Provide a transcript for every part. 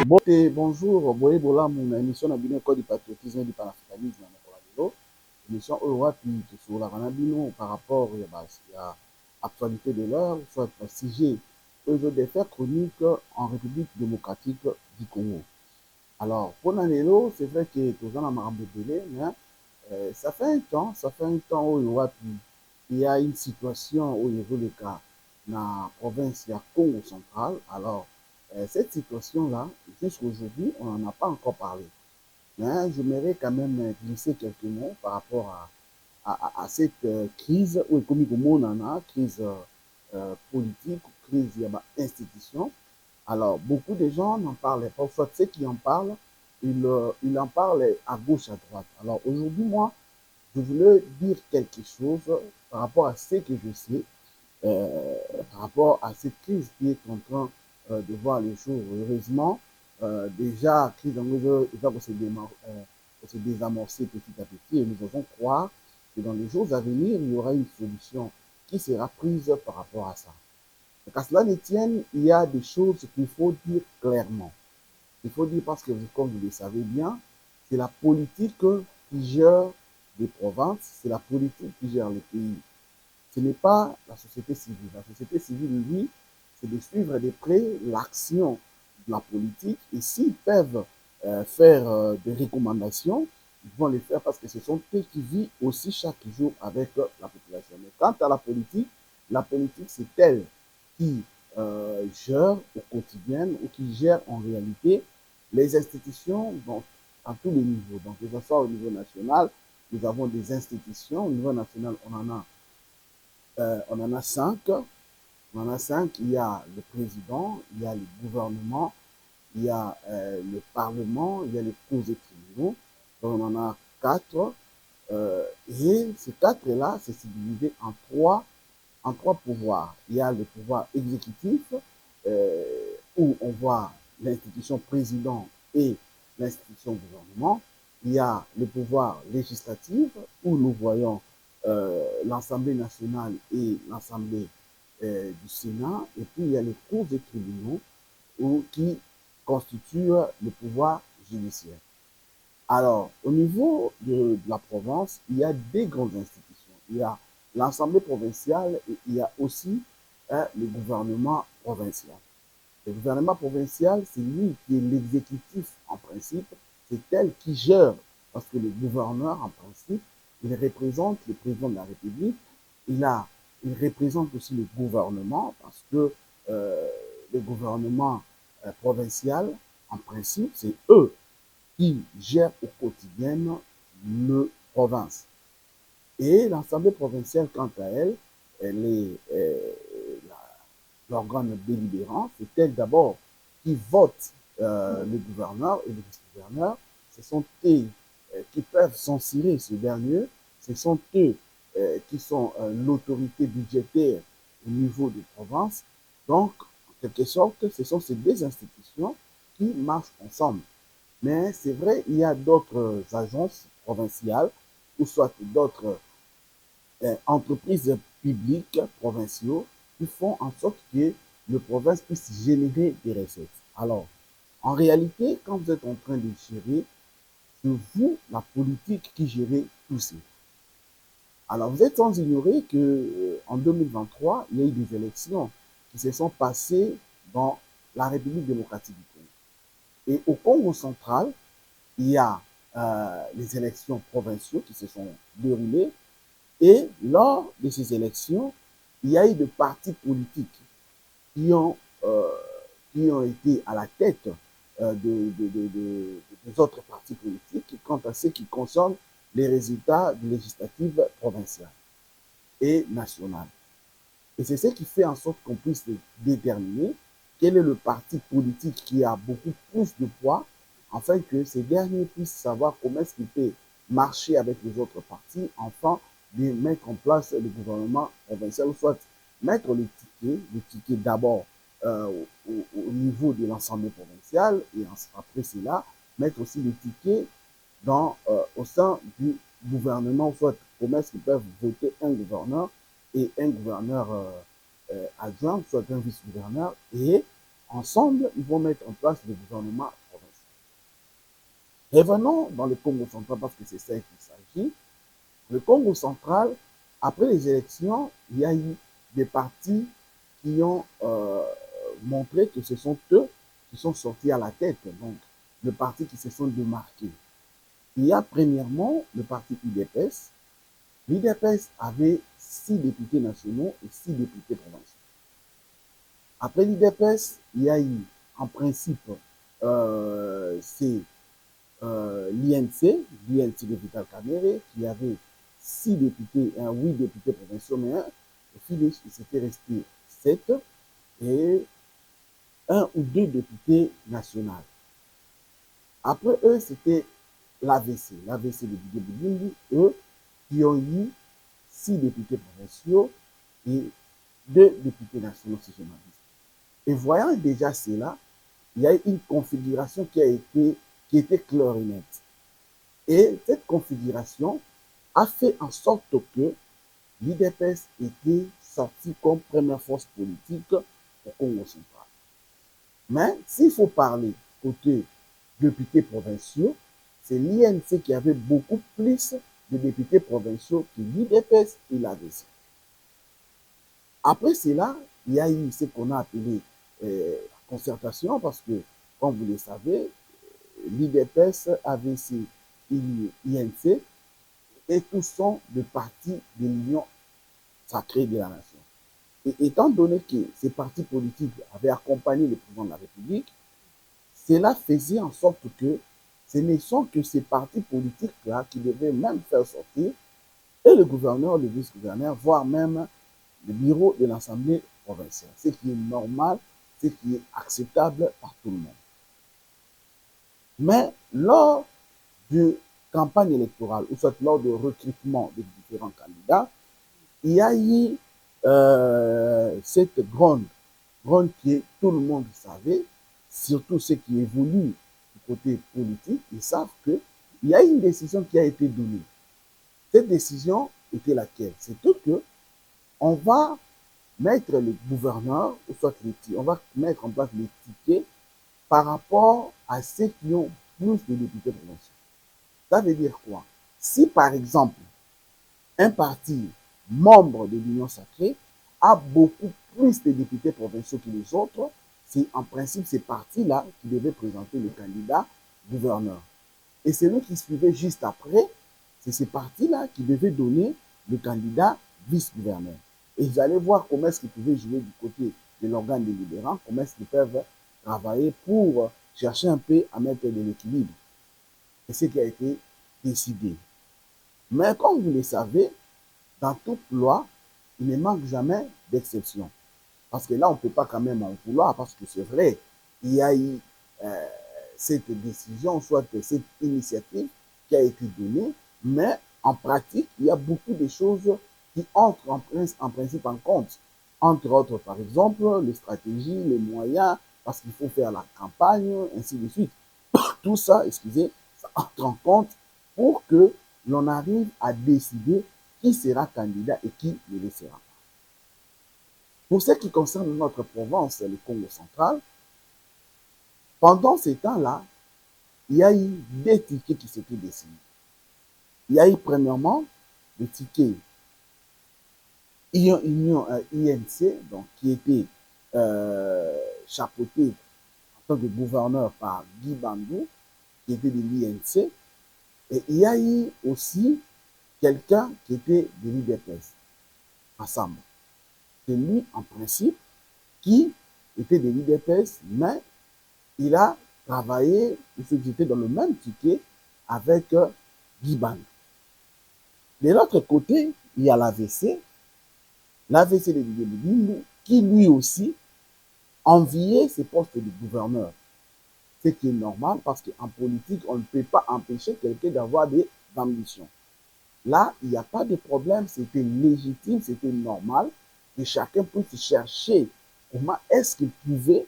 Bonjour, boye bolamu na émission na bino code du patriotisme et du panafricanisme na mokolo lelo. Émission oyo wapi tosololaka na bino par rapport ya actualité de l'heure, soit sujet oyo des faits chroniques en République démocratique du Congo. Alors, pour lelo, c'est vrai que toza na makambo ebele, mais ça fait un temps oyo wapi il y a une situation oyo ezoleka na province ya Congo central. Alors, cette situation-là, jusqu'aujourd'hui, on n'en a pas encore parlé. Mais j'aimerais quand même glisser quelques mots par rapport à cette crise, ou comme on en a, crise politique, crise de l'institution. Alors, beaucoup de gens n'en parlent pas. Soit ceux qui en parlent, ils en parlent à gauche, à droite. Alors, aujourd'hui, moi, je voulais dire quelque chose par rapport à ce que je sais, par rapport à cette crise qui est en train de voir les jours. Heureusement, déjà, la crise en va se désamorcer petit à petit et nous devons croire que dans les jours à venir, il y aura une solution qui sera prise par rapport à ça. Qu'à cela ne tienne, il y a des choses qu'il faut dire clairement. Il faut dire parce que, comme vous le savez bien, c'est la politique qui gère les provinces, c'est la politique qui gère les pays. Ce n'est pas la société civile. La société civile, lui, c'est de suivre de près l'action de la politique. Et s'ils peuvent faire des recommandations, ils vont les faire parce que ce sont eux qui vivent aussi chaque jour avec la population. Mais quant à la politique, c'est elle qui gère au quotidien ou qui gère en réalité les institutions donc, à tous les niveaux. Donc, que ce soit au niveau national, nous avons des institutions. Au niveau national, on en a cinq. On en a cinq. Il y a le président, il y a le gouvernement, il y a le parlement, il y a les cours et tribunaux. Donc, on en a quatre. Et ces quatre-là, c'est divisé en trois pouvoirs. Il y a le pouvoir exécutif, où on voit l'institution président et l'institution gouvernement. Il y a le pouvoir législatif, où nous voyons l'Assemblée nationale et l'Assemblée du Sénat. Et puis, il y a les cours des tribunaux qui constituent le pouvoir judiciaire. Alors, au niveau de la province, il y a des grandes institutions. Il y a l'Assemblée provinciale et il y a aussi le gouvernement provincial. Le gouvernement provincial, c'est lui qui est l'exécutif en principe, c'est elle qui gère, parce que le gouverneur en principe, il représente le président de la République, il représente aussi le gouvernement, parce que le gouvernement provincial, en principe, c'est eux qui gèrent au quotidien le province. Et l'Assemblée provinciale, quant à elle, elle est l'organe délibérant, c'est elle d'abord qui vote le gouverneur et le vice-gouverneur. Ce sont eux qui peuvent censurer ce dernier. Ce sont eux qui sont l'autorité budgétaire au niveau des provinces. Donc, en quelque sorte, ce sont ces deux institutions qui marchent ensemble. Mais c'est vrai, il y a d'autres agences provinciales ou soit d'autres entreprises publiques provinciaux qui font en sorte que le province puisse générer des recettes. Alors, en réalité, quand vous êtes en train de gérer, c'est vous, la politique, qui gérez tout ça. Alors, vous êtes sans ignorer qu'en 2023, il y a eu des élections qui se sont passées dans la République démocratique du Congo. Et au Congo central, il y a les élections provinciales qui se sont déroulées. Et lors de ces élections, il y a eu des partis politiques qui ont, euh, qui ont été à la tête des autres partis politiques quant à ce qui concerne les résultats des législatives provinciales et nationales. Et c'est ce qui fait en sorte qu'on puisse déterminer quel est le parti politique qui a beaucoup plus de poids, afin que ces derniers puissent savoir comment est-ce qu'il peut marcher avec les autres partis, enfin de mettre en place le gouvernement provincial, ou soit mettre le ticket d'abord au niveau de l'Assemblée provinciale, et après cela, mettre aussi le ticket au sein du gouvernement, soit comment est-ce qu'ils peuvent voter un gouverneur et un gouverneur adjoint, soit un vice-gouverneur, et ensemble, ils vont mettre en place le gouvernement provincial. Revenons dans le Congo central parce que c'est ça qu'il s'agit. Le Congo central, après les élections, il y a eu des partis qui ont montré que ce sont eux qui sont sortis à la tête. Donc, le parti qui se sont démarqués. Il y a premièrement le parti UDPS. L'UDPS avait 6 députés nationaux et 6 députés provinciaux. Après l'UDPS, il y a eu, en principe, c'est l'INC de Vital Kamerhe, qui avait 6 députés et 8 députés provinciaux, mais au fil, il s'était resté 7 et 1 ou 2 députés nationaux. Après eux, c'était l'AVC de Didier Boudimbi, eux, qui ont eu 6 députés provinciaux et 2 députés nationaux, si je m'abuse. Et voyant déjà cela, il y a une configuration qui était claire et nette. Et cette configuration a fait en sorte que l'UDPS était sorti comme première force politique au Congo central. Mais s'il faut parler côté députés provinciaux, c'est l'INC qui avait beaucoup plus de députés provinciaux que l'UDPS et l'AVC. Après cela, il y a eu ce qu'on a appelé concertation parce que, comme vous le savez, l'UDPS, AVC, INC, et tous sont de partis de l'Union sacrée de la nation. Et étant donné que ces partis politiques avaient accompagné le président de la République, cela faisait en sorte que ce ne sont que ces partis politiques-là qui devaient même faire sortir et le gouverneur, le vice-gouverneur, voire même le bureau de l'Assemblée provinciale, ce qui est normal, ce qui est acceptable par tout le monde. Mais lors de campagne électorale, ou soit lors du recrutement des différents candidats, il y a eu cette grande que tout le monde savait, surtout ceux qui évoluent du côté politique, ils savent qu'il y a une décision qui a été donnée. Cette décision était laquelle? C'était que on va mettre le gouverneur, ou soit on va mettre en place les tickets par rapport à ceux qui ont plus de députés provinciaux. Ça veut dire quoi? Si par exemple, un parti membre de l'Union sacrée a beaucoup plus de députés provinciaux que les autres, c'est en principe ces partis-là qui devaient présenter le candidat gouverneur. Et celui qui suivait juste après, c'est ces partis-là qui devaient donner le candidat vice-gouverneur. Et vous allez voir comment est-ce qu'ils pouvaient jouer du côté de l'organe délibérant, comment est-ce qu'ils peuvent travailler pour chercher un peu à mettre de l'équilibre. Et ce qui a été décidé. Mais comme vous le savez, dans toute loi, il ne manque jamais d'exception. Parce que là, on ne peut pas quand même en vouloir, parce que c'est vrai, il y a eu cette décision, soit cette initiative qui a été donnée, mais en pratique, il y a beaucoup de choses qui entrent en principe en compte. Entre autres, par exemple, les stratégies, les moyens, parce qu'il faut faire la campagne, ainsi de suite. Tout ça, excusez, ça entre en compte pour que l'on arrive à décider qui sera candidat et qui ne le sera pas. Pour ce qui concerne notre province, le Congo central, pendant ces temps-là, il y a eu des tickets qui s'étaient décidés. Il y a eu premièrement le ticket INC, donc, qui était chapeauté en tant que gouverneur par Guy Bandou, qui était de l'INC. Et il y a eu aussi quelqu'un qui était de l'UDPS, ensemble. C'est lui, en principe, qui était de l'UDPS, mais il a travaillé, il était dans le même ticket avec Guy Bandou. De l'autre côté, il y a l'AVC de Didier Boudimbi, qui lui aussi enviait ce poste de gouverneur. Ce qui est normal parce qu'en politique, on ne peut pas empêcher quelqu'un d'avoir des ambitions. Là, il n'y a pas de problème, c'était légitime, c'était normal que chacun puisse chercher comment est-ce qu'il pouvait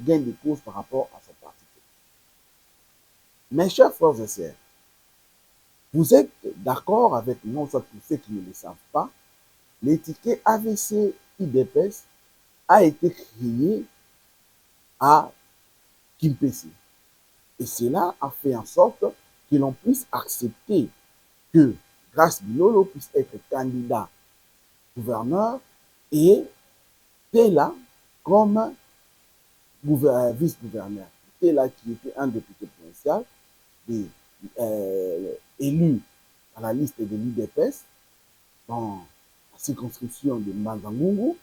gagner des causes par rapport à son parti. Mes chers frères et sœurs, vous êtes d'accord avec moi, soit tous ceux qui ne le savent pas, l'étiquette AVC IDPS a été créé à Kimpese. Et cela a fait en sorte que l'on puisse accepter que Grace Bilolo puisse être candidat gouverneur et Tela comme vice-gouverneur. Tela qui était un député provincial élu à la liste de l'UDPS dans la circonscription de Mbangangungu,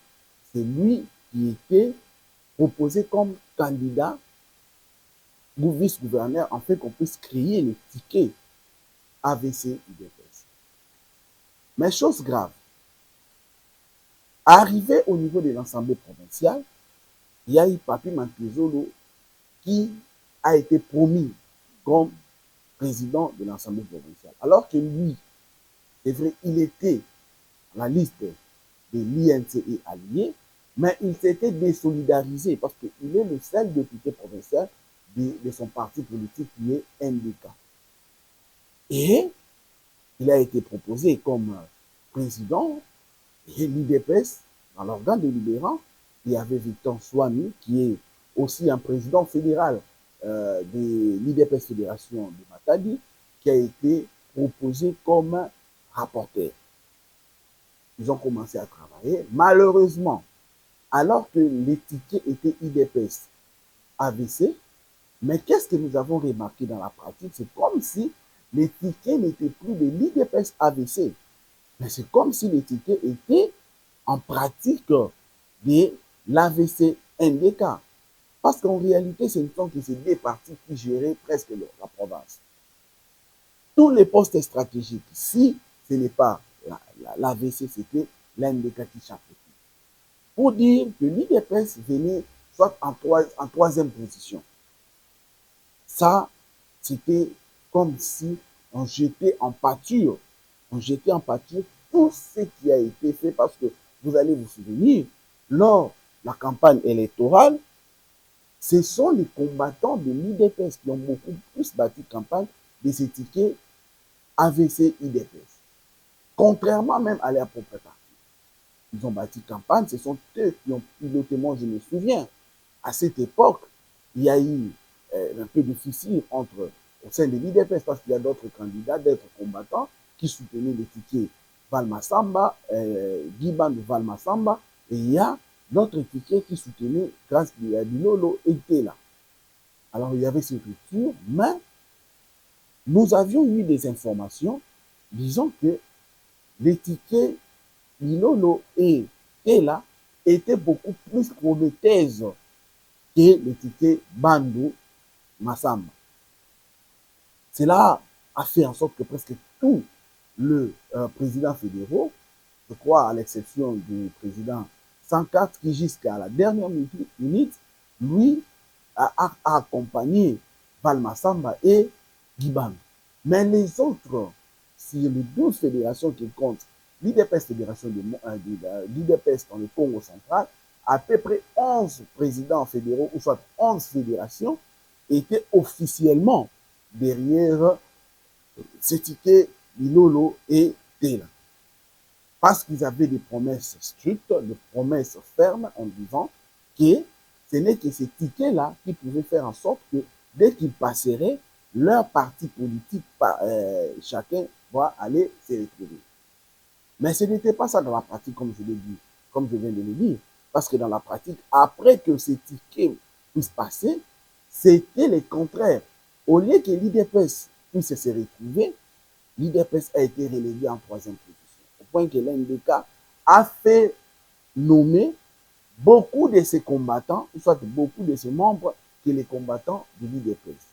c'est lui qui était proposé comme candidat ou vice-gouverneur afin qu'on puisse créer le ticket AVC UDPS. Mais chose grave, arrivé au niveau de l'Assemblée provinciale, il y a eu Papi Mantezolo qui a été promis comme président de l'Assemblée provinciale. Alors que lui, c'est vrai, il était à la liste de l'INCE allié, mais il s'était désolidarisé parce qu'il est le seul député provincial de son parti politique qui est NDK. Et il a été proposé comme président et l'UDPS, dans l'organe délibérant, il y avait Victor Swami, qui est aussi un président fédéral de l'UDPS Fédération de Matadi, qui a été proposé comme rapporteur. Ils ont commencé à travailler. Malheureusement, alors que les tickets étaient UDPS AVC, mais qu'est-ce que nous avons remarqué dans la pratique? C'est comme si les tickets n'étaient plus de l'UDPS AVC, mais c'est comme si les tickets étaient en pratique de l'AVC NDK. Parce qu'en réalité, ce ne sont que ces deux partis qui géraient presque la province. Tous les postes stratégiques, si ce n'est pas l'AVC, c'était l'NDK qui chapeautait. Pour dire que l'UDPS venait soit en troisième position. Ça, c'était comme si on jetait en pâture tout ce qui a été fait, parce que vous allez vous souvenir, lors de la campagne électorale, ce sont les combattants de l'UDPS qui ont beaucoup plus bâti campagne de ces tickets AVC UDPS. Contrairement même à leur propre parti. Ils ont bâti campagne, ce sont eux qui ont piloté, moi je me souviens, à cette époque, il y a eu un peu de fissure au sein de l'UDPS parce qu'il y a d'autres candidats, d'autres combattants qui soutenaient les tickets Valmasamba, Guiban de Valmasamba, et il y a d'autres tickets qui soutenaient Grace Bilolo et Tela. Alors il y avait cette rupture, mais nous avions eu des informations disant que les tickets Bilolo et Tela étaient beaucoup plus prometteuses que les tickets Bandou Massamba. Cela a fait en sorte que presque tous les présidents fédéraux, je crois à l'exception du président 104 qui jusqu'à la dernière minute, lui a accompagné Valmasamba et Guiban. Mais les autres, sur les 12 fédérations qui comptent, l'IDPS fédération l'IDPS dans le Congo central, à peu près 11 présidents fédéraux, ou soit 11 fédérations, étaient officiellement derrière ces tickets Bilolo et Tela. Parce qu'ils avaient des promesses strictes, des promesses fermes en disant que ce n'est que ces tickets-là qui pouvaient faire en sorte que dès qu'ils passeraient, leur parti politique, chacun va aller se retrouver. Mais ce n'était pas ça dans la pratique, comme je l'ai dit, comme je viens de le dire. Parce que dans la pratique, après que ces tickets puissent passer, c'était le contraire. Au lieu que l'IDPS puisse se retrouver, l'IDPS a été relégué en troisième position. Au point que l'NDK a fait nommer beaucoup de ses combattants, ou soit beaucoup de ses membres, que les combattants de l'IDPS.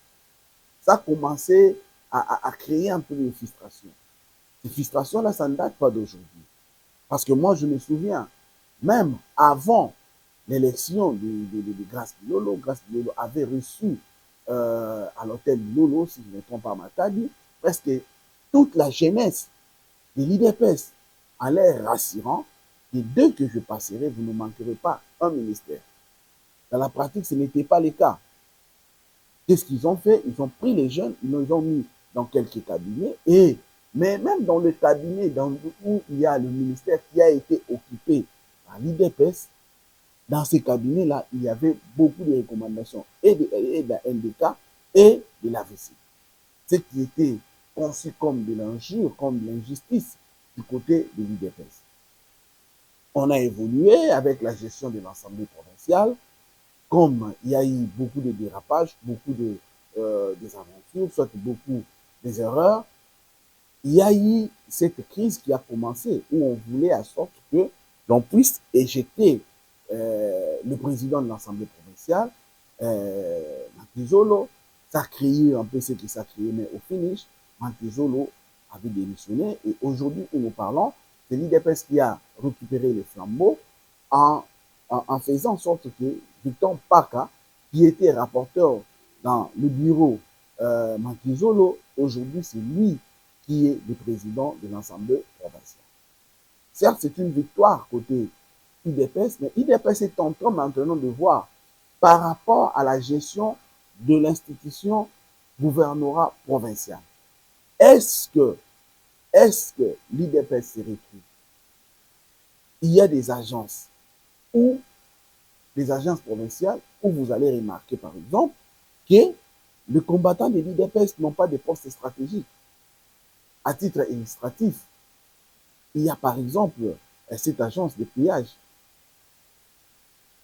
Ça a commencé à créer un peu de frustration. Ces frustrations-là, ça ne date pas d'aujourd'hui. Parce que moi, je me souviens, même avant l'élection de Grace Bilolo avait reçu à l'hôtel Lolo, si je ne me trompe pas, Matadi, presque toute la jeunesse de l'IDPS en l'air rassurant, et dès que je passerai, vous ne manquerez pas un ministère. Dans la pratique, ce n'était pas le cas. Qu'est-ce qu'ils ont fait? Ils ont pris les jeunes, ils les ont mis dans quelques cabinets, mais même dans le cabinet où il y a le ministère qui a été occupé par l'IDPS, Dans ces cabinets-là, il y avait beaucoup de recommandations et de la NDK et de l'AVC. Ce qui était conçu comme de l'injure, comme de l'injustice du côté de l'UDPS. On a évolué avec la gestion de l'Assemblée provinciale, comme il y a eu beaucoup de dérapages, beaucoup de désaventures, soit beaucoup des erreurs, il y a eu cette crise qui a commencé où on voulait à sorte que l'on puisse éjecter le président de l'Assemblée provinciale, Mantizolo. Ça a créé un peu ce qui s'est créé, mais au finish, Mantizolo avait démissionné et aujourd'hui où nous parlons, c'est l'IDPS qui a récupéré les flambeaux en faisant en sorte que Victor Paka, qui était rapporteur dans le bureau Mantizolo, aujourd'hui c'est lui qui est le président de l'Assemblée provinciale. Certes, c'est une victoire côté IDPS, mais IDPS est en train maintenant de voir par rapport à la gestion de l'institution gouvernorat provincial. Est-ce que l'IDPS s'est rétruit? Il y a des agences provinciales où vous allez remarquer par exemple que les combattants de l'IDPS n'ont pas de postes stratégiques. À titre administratif, il y a par exemple cette agence de pillage.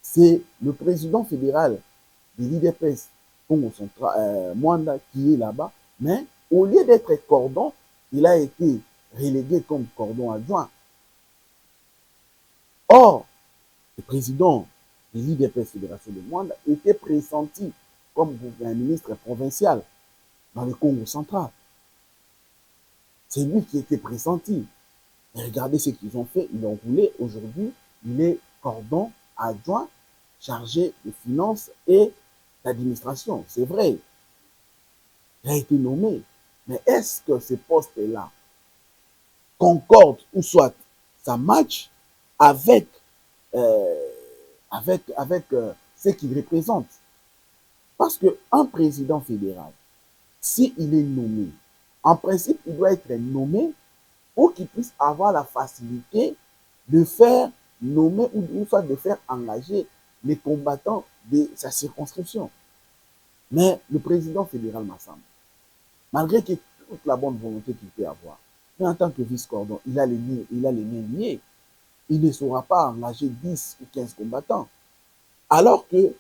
C'est le président fédéral de l'IDPS, Congo Central, Mwanda, qui est là-bas, mais au lieu d'être cordon, il a été relégué comme cordon adjoint. Or, le président de l'IDPS Fédération de Mwanda était pressenti comme un ministre provincial dans le Congo central. C'est lui qui était pressenti. Et regardez ce qu'ils ont fait. Ils l'ont roulé. Aujourd'hui, il est cordon adjoint chargé de finances et d'administration. C'est vrai. Il a été nommé. Mais est-ce que ce poste-là concorde ou soit ça match avec, ce qu'il représente? Parce qu'un président fédéral, s'il est nommé, en principe, il doit être nommé pour qu'il puisse avoir la facilité de faire nommer ou soit de faire engager les combattants de sa circonscription. Mais le président fédéral Massamba, malgré que toute la bonne volonté qu'il peut avoir, mais en tant que vice-cordon, il a les mains liées. Il ne saura pas engager 10 ou 15 combattants. Alors que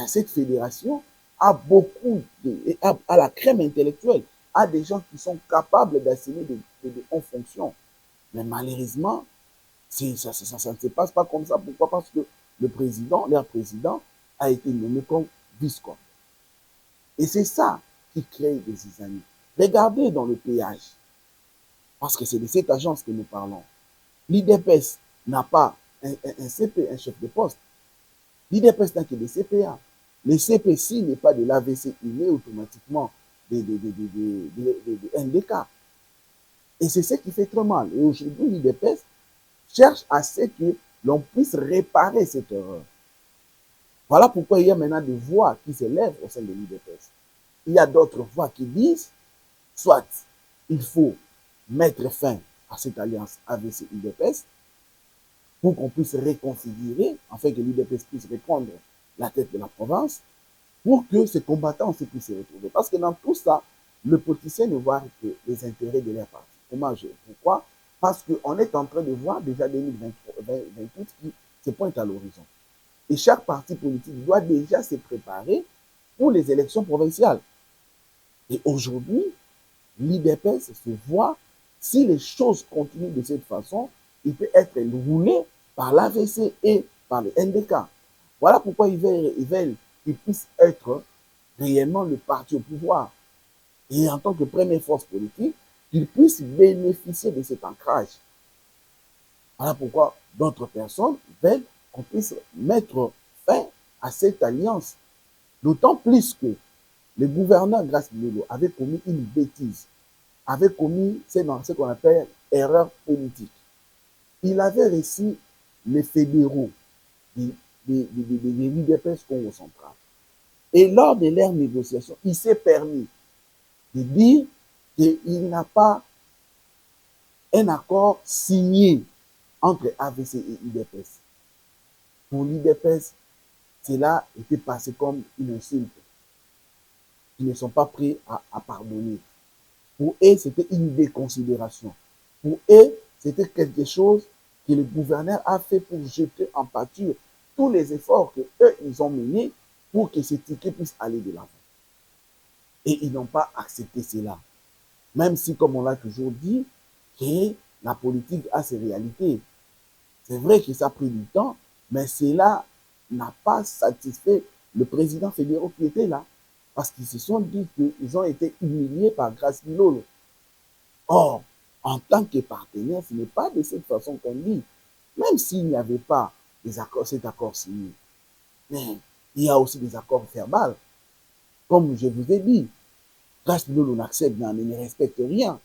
cette fédération a beaucoup, a la crème intellectuelle, a des gens qui sont capables d'assumer des hautes fonctions. Mais malheureusement, ça ne se passe pas comme ça. Pourquoi? Parce que leur président, a été nommé comme vice-cordon. Et c'est ça qui crée des zizanies. Regardez dans le péage, parce que c'est de cette agence que nous parlons. L'IDPS n'a pas un CP, un chef de poste. L'IDPS n'a que des CPA. Le CP, s'il n'est pas de l'AVC, il est automatiquement des NDK. Et c'est ce qui fait très mal. Et aujourd'hui, l'IDPS cherche à ce que l'on puisse réparer cette erreur. Voilà pourquoi il y a maintenant des voix qui s'élèvent au sein de l'IDPS. Il y a d'autres voix qui disent, soit il faut mettre fin à cette alliance AVC-UDPS pour qu'on puisse reconfigurer, afin que l'UDPS puisse reprendre la tête de la province, pour que ces combattants puissent se retrouver. Parce que dans tout ça, le politicien ne voit que les intérêts de leur parti. Pourquoi? Parce qu'on est en train de voir déjà 2028 qui se pointe à l'horizon. Et chaque parti politique doit déjà se préparer pour les élections provinciales. Et aujourd'hui, l'IDPS se voit, si les choses continuent de cette façon, il peut être roulé par l'AVC et par le NDK. Voilà pourquoi ils veulent qu'il puisse être réellement le parti au pouvoir. Et en tant que première force politique, qu'il puisse bénéficier de cet ancrage. Voilà pourquoi d'autres personnes veulent qu'on puisse mettre fin à cette alliance. D'autant plus que le gouverneur Grace Lelo avait commis une bêtise, avait commis ce qu'on appelle erreur politique. Il avait reçu les fédéraux de l'UDPS Congo central. Et lors de leurs négociations, il s'est permis de dire qu'il n'a pas un accord signé entre AVC et UDPS. Pour l'IDPS, cela était passé comme une insulte. Ils ne sont pas prêts à pardonner. Pour eux, c'était une déconsidération. Pour eux, c'était quelque chose que le gouverneur a fait pour jeter en pâture tous les efforts que eux ils ont menés pour que ce ticket puisse aller de l'avant. Et ils n'ont pas accepté cela. Même si, comme on l'a toujours dit, que la politique a ses réalités. C'est vrai que ça a pris du temps, mais cela n'a pas satisfait le président fédéral qui était là. Parce qu'ils se sont dit qu'ils ont été humiliés par Grace Bilolo. Or, en tant que partenaire, ce n'est pas de cette façon qu'on dit. Même s'il n'y avait pas cet accord signé, mais il y a aussi des accords verbaux. Comme je vous ai dit, Grace Bilolo n'accepte, ne respecte rien.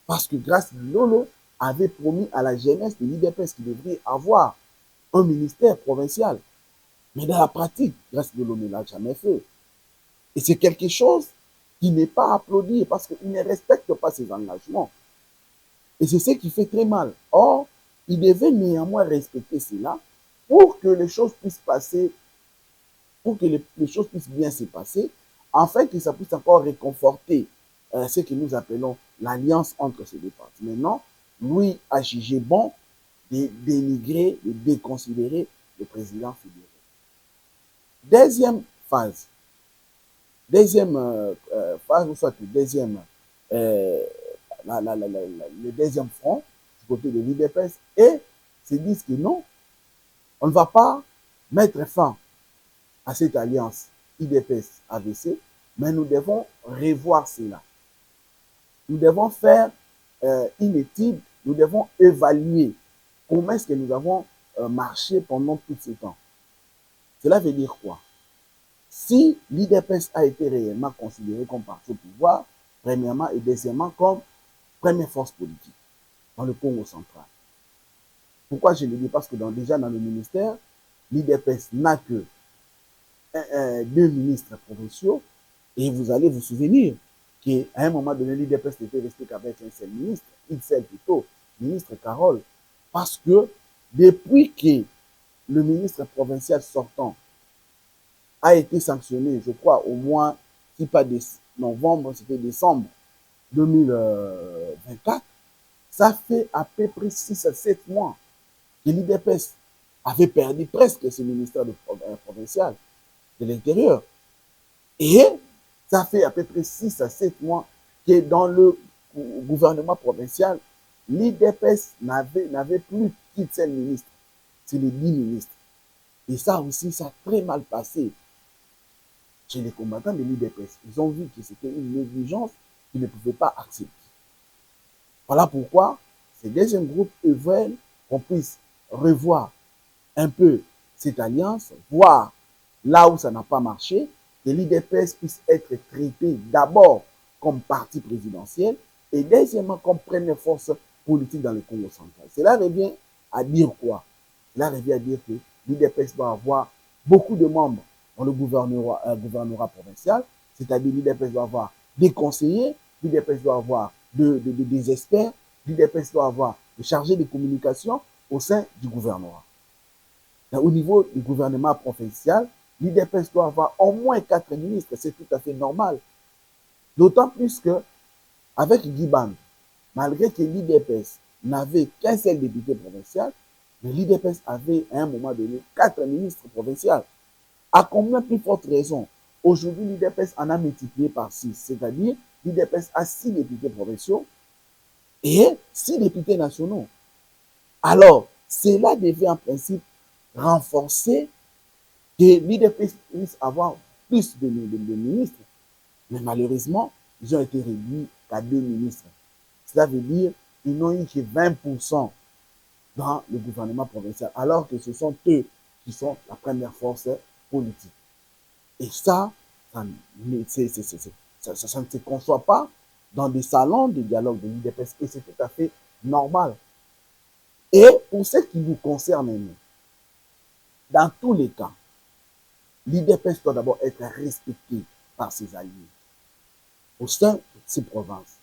Parce que Grace Bilolo avait promis à la jeunesse de l'IDPS qu'il devrait avoir un ministère provincial. Mais dans la pratique, Grace Bilolo ne l'a jamais fait. Et c'est quelque chose qui n'est pas applaudi parce qu'il ne respecte pas ses engagements. Et c'est ce qui fait très mal. Or, il devait néanmoins respecter cela pour que les choses puissent passer, pour que les choses puissent bien se passer, afin que ça puisse encore réconforter ce que nous appelons l'alliance entre ces deux parties. Maintenant, lui a jugé bon de dénigrer, de déconsidérer le président fédéral. Deuxième phase, phase, ou soit euh, le deuxième front du côté de l'IDPS, et se disent que non, on ne va pas mettre fin à cette alliance IDPS-AVC, mais nous devons revoir cela. Nous devons faire une étude, nous devons évaluer comment est-ce que nous avons marché pendant tout ce temps. Cela veut dire quoi? Si l'IDPS a été réellement considéré comme parti au pouvoir, premièrement, et deuxièmement comme première force politique dans le Congo central. Pourquoi je le dis? Parce que déjà dans le ministère, l'IDPS n'a que deux ministres provinciaux, et vous allez vous souvenir qu'à un moment donné, l'IDPS n'était resté qu'avec un seul ministre, une seule plutôt, ministre Carole, parce que depuis que le ministre provincial sortant a été sanctionné, je crois au moins, si pas novembre, c'était décembre 2024, ça fait à peu près 6 à 7 mois que l'IDPS avait perdu presque ce ministère provincial de l'Intérieur. Et ça fait à peu près 6 à 7 mois que dans le gouvernement provincial, l'IDPS n'avait plus qu'un seul ministre, c'est les 10 ministres. Et ça aussi, ça a très mal passé chez les combattants de l'IDPS. Ils ont vu que c'était une négligence qu'ils ne pouvaient pas accepter. Voilà pourquoi ces deuxièmes groupes veulent qu'on puisse revoir un peu cette alliance, voir là où ça n'a pas marché, que l'IDPS puisse être traité d'abord comme parti présidentiel et deuxièmement comme première force politique dans le Congo central. Cela revient à dire quoi? Cela revient à dire que l'IDPS doit avoir beaucoup de membres dans le gouvernorat provincial, c'est-à-dire l'IDPS doit avoir des conseillers, l'IDPS doit avoir des experts, l'IDPS doit avoir des chargés de communication au sein du gouvernorat. Au niveau du gouvernement provincial, l'IDPS doit avoir au moins 4 ministres, c'est tout à fait normal. D'autant plus que, avec Guy Band, malgré que l'IDPS n'avait qu'un seul député provincial, mais l'IDPS avait à un moment donné 4 ministres provinciaux. À combien plus forte raison? Aujourd'hui, l'IDPS en a multiplié par 6, c'est-à-dire l'IDPS a 6 députés provinciaux et 6 députés nationaux. Alors, cela devait en principe renforcer que l'IDPS puisse avoir plus de ministres. Mais malheureusement, ils ont été réduits à 2 ministres. Cela veut dire qu'ils n'ont eu que 20% dans le gouvernement provincial, alors que ce sont eux qui sont la première force politique. Et ça ne se conçoit pas dans des salons de dialogue de l'IDPS, et c'est tout à fait normal. Et pour ce qui vous concerne, nous, dans tous les cas, l'IDPS doit d'abord être respecté par ses alliés au sein de ces provinces.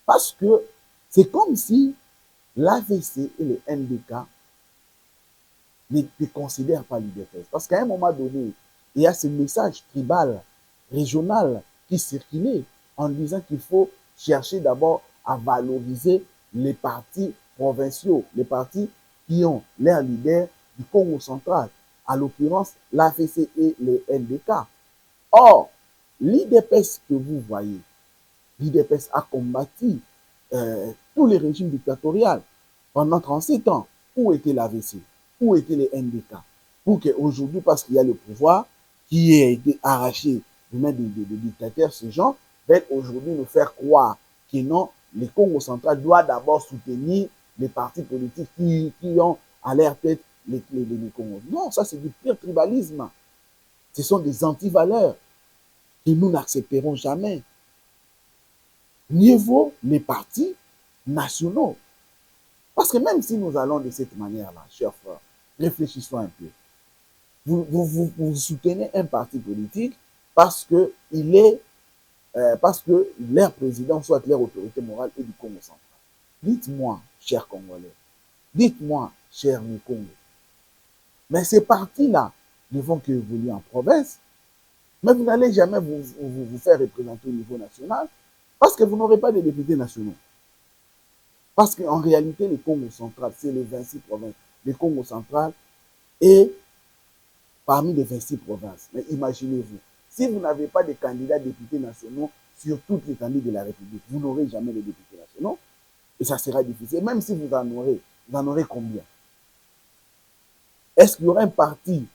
Parce que c'est comme si l'AVC et le NDK ne considèrent pas l'UDPS. Parce qu'à un moment donné, il y a ce message tribal, régional, qui circulait en disant qu'il faut chercher d'abord à valoriser les partis provinciaux, les partis qui ont leur leader du Congo central, à l'occurrence l'AFC et les NDK. Or, l'IDPS que vous voyez, l'IDPS a combattu tous les régimes dictatoriaux pendant 37 ans. Où était l'AVC? Où étaient les NDK? Pour qu'aujourd'hui, parce qu'il y a le pouvoir qui a été arraché du main des dictateurs, ces gens veulent aujourd'hui nous faire croire que non, le Congo central doit d'abord soutenir les partis politiques qui ont à leur tête les Congo. Non, ça c'est du pur tribalisme. Ce sont des antivaleurs que nous n'accepterons jamais. Mieux vaut les partis nationaux. Parce que même si nous allons de cette manière-là, chers frères, réfléchissons un peu. Vous soutenez un parti politique parce que parce que leur président soit leur autorité morale est du Congo central. Dites-moi, chers Congolais, dites-moi, chers Congo, mais ces partis-là ne vont qu'évoluer en province, mais vous n'allez jamais vous faire représenter au niveau national parce que vous n'aurez pas de députés nationaux. Parce qu'en réalité, le Congo central, c'est les 26 provinces. Le Congo central est parmi les 26 provinces. Mais imaginez-vous, si vous n'avez pas de candidats députés nationaux sur toutes les étendues de la République, vous n'aurez jamais de députés nationaux. Et ça sera difficile. Même si vous en aurez combien? Est-ce qu'il y aura un parti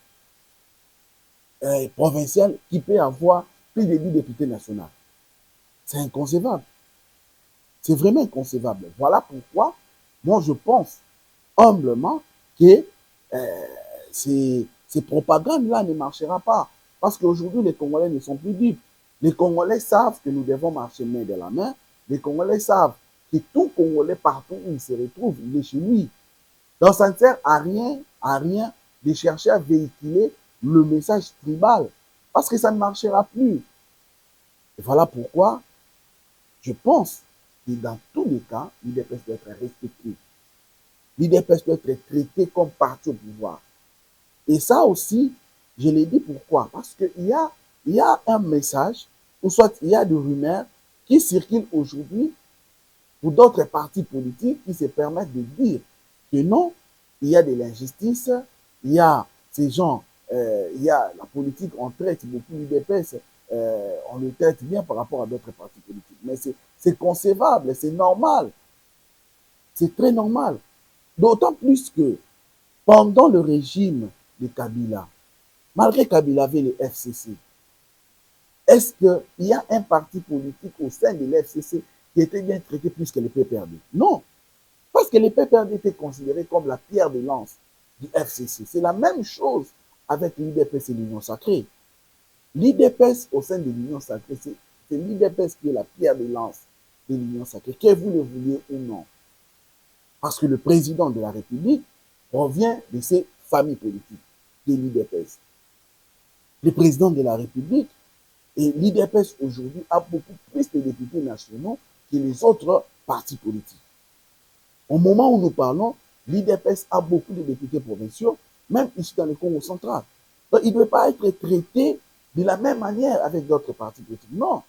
provincial qui peut avoir plus de 10 députés nationaux? C'est inconcevable. C'est vraiment inconcevable. Voilà pourquoi, moi, je pense humblement que ces propagandes-là ne marchera pas. Parce qu'aujourd'hui, les Congolais ne sont plus dupes. Les Congolais savent que nous devons marcher main dans la main. Les Congolais savent que tout Congolais, partout où il se retrouve, il est chez lui. Donc, ça ne sert à rien de chercher à véhiculer le message tribal. Parce que ça ne marchera plus. Et voilà pourquoi je pense que dans tous les cas, l'UDPS doit être respecté. L'UDPS doit être traité comme parti au pouvoir. Et ça aussi, je l'ai dit pourquoi. Parce qu'il y a un message, ou soit il y a des rumeurs qui circulent aujourd'hui pour d'autres partis politiques qui se permettent de dire que non, il y a de l'injustice, il y a ces gens, il y a la politique, on traite beaucoup l'UDPS, on le traite bien par rapport à d'autres partis politiques. Mais c'est concevable, c'est normal. C'est très normal. D'autant plus que pendant le régime de Kabila, malgré Kabila avait le FCC, est-ce qu'il y a un parti politique au sein de l'FCC qui était bien traité plus que le PPRD? Non. Parce que le PPRD était considéré comme la pierre de lance du FCC. C'est la même chose avec l'IDPS et l'Union sacrée. L'IDPS au sein de l'Union sacrée, c'est l'IDPS qui est la pierre de lance de l'Union sacrée, que vous le vouliez ou non. Parce que le président de la République provient de ces familles politiques, de l'IDPS. Le président de la République et l'IDPS aujourd'hui a beaucoup plus de députés nationaux que les autres partis politiques. Au moment où nous parlons, l'IDPS a beaucoup de députés provinciaux, même ici dans le Congo central. Donc, il ne doit pas être traité de la même manière avec d'autres partis politiques. Non.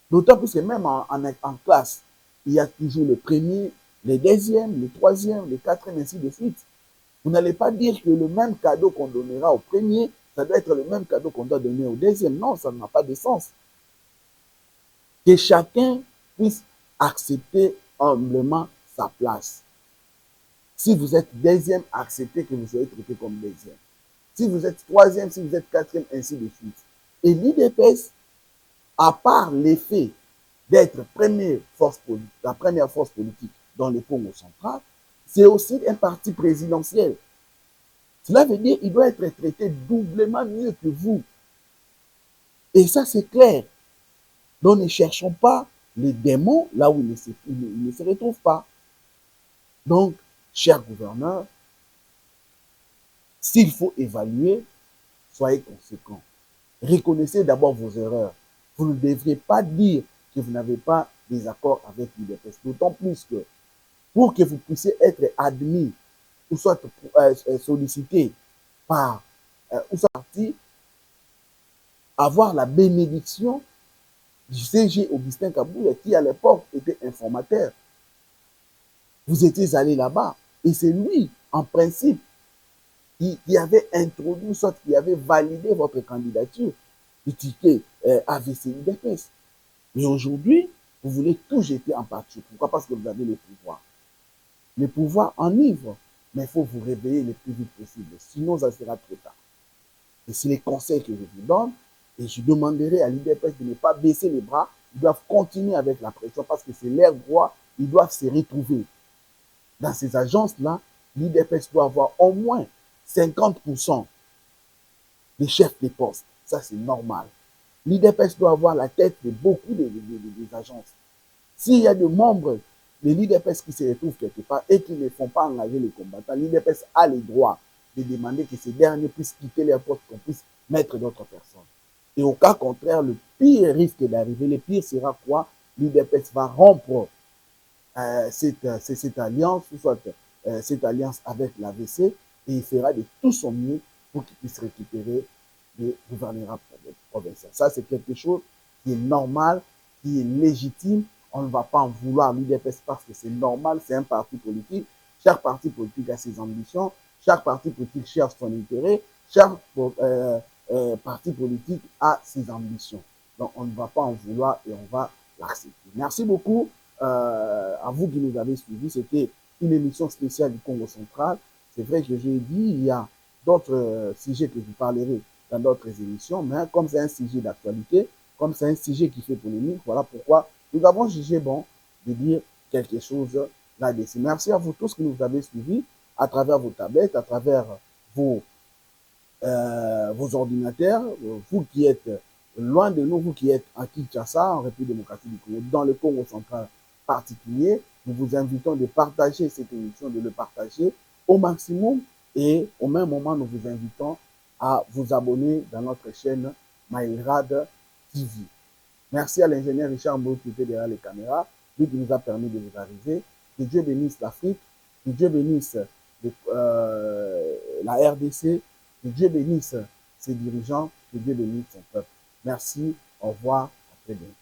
D'autant plus que même en classe, il y a toujours le premier, le deuxième, le troisième, le quatrième, ainsi de suite. Vous n'allez pas dire que le même cadeau qu'on donnera au premier, ça doit être le même cadeau qu'on doit donner au deuxième. Non, ça n'a pas de sens. Que chacun puisse accepter humblement sa place. Si vous êtes deuxième, acceptez que vous soyez traité comme deuxième. Si vous êtes troisième, si vous êtes quatrième, ainsi de suite. Et l'IDPS, à part l'effet d'être la première force politique dans le Congo central, c'est aussi un parti présidentiel. Cela veut dire qu'il doit être traité doublement mieux que vous. Et ça, c'est clair. Donc, ne cherchons pas les démons là où ils ne se retrouvent pas. Donc, cher gouverneur, s'il faut évaluer, soyez conséquents. Reconnaissez d'abord vos erreurs. Vous ne devriez pas dire que vous n'avez pas des accords avec l'UDPS. D'autant plus que pour que vous puissiez être admis ou soit sollicité par, ou soit parti avoir la bénédiction du CG Augustin Kabouya, qui à l'époque était informateur. Vous étiez allé là-bas, et c'est lui, en principe, qui avait introduit, soit qui avait validé votre candidature du ticket AVC-UDPS. Mais aujourd'hui, vous voulez tout jeter en pâture. Pourquoi? Parce que vous avez les pouvoirs. Les pouvoirs enivrent, mais il faut vous réveiller le plus vite possible. Sinon, ça sera trop tard. Et c'est les conseils que je vous donne. Et je demanderai à l'UDPS de ne pas baisser les bras. Ils doivent continuer avec la pression parce que c'est leur droit. Ils doivent se retrouver. Dans ces agences-là, l'UDPS doit avoir au moins 50% des chefs de poste. Ça, c'est normal. L'UDPS doit avoir la tête de beaucoup des agences. S'il y a des membres de l'UDPS qui se retrouvent quelque part et qui ne font pas engager les combattants, l'UDPS a le droit de demander que ces derniers puissent quitter leur poste, qu'on puisse mettre d'autres personnes. Et au cas contraire, le pire risque d'arriver. Le pire sera quoi? L'UDPS va rompre cette alliance, soit cette alliance avec l'AVC, et il fera de tout son mieux pour qu'il puisse récupérer le gouvernorat provincial. Ça, c'est quelque chose qui est normal, qui est légitime. On ne va pas en vouloir à l'UDPS parce que c'est normal, c'est un parti politique. Chaque parti politique a ses ambitions, chaque parti politique cherche son intérêt, chaque parti politique a ses ambitions. Donc, on ne va pas en vouloir et on va l'accepter. Merci beaucoup à vous qui nous avez suivis. C'était une émission spéciale du Congo central. C'est vrai que j'ai dit, il y a d'autres sujets que je parlerai dans d'autres émissions, mais comme c'est un sujet d'actualité, comme c'est un sujet qui fait polémique, voilà pourquoi nous avons jugé bon de dire quelque chose là-dessus. Merci à vous tous qui nous avez suivis à travers vos tablettes, à travers vos ordinateurs, vous qui êtes loin de nous, vous qui êtes à Kinshasa, en République démocratique du Congo, dans le Congo central particulier, nous vous invitons de partager cette émission, de le partager au maximum et au même moment, nous vous invitons à vous abonner dans notre chaîne Maïrad TV. Merci à l'ingénieur Richard Mbou qui était derrière les caméras, lui qui nous a permis de vous arriver. Que Dieu bénisse l'Afrique, que Dieu bénisse la RDC, que Dieu bénisse ses dirigeants, que Dieu bénisse son peuple. Merci, au revoir, à très bientôt.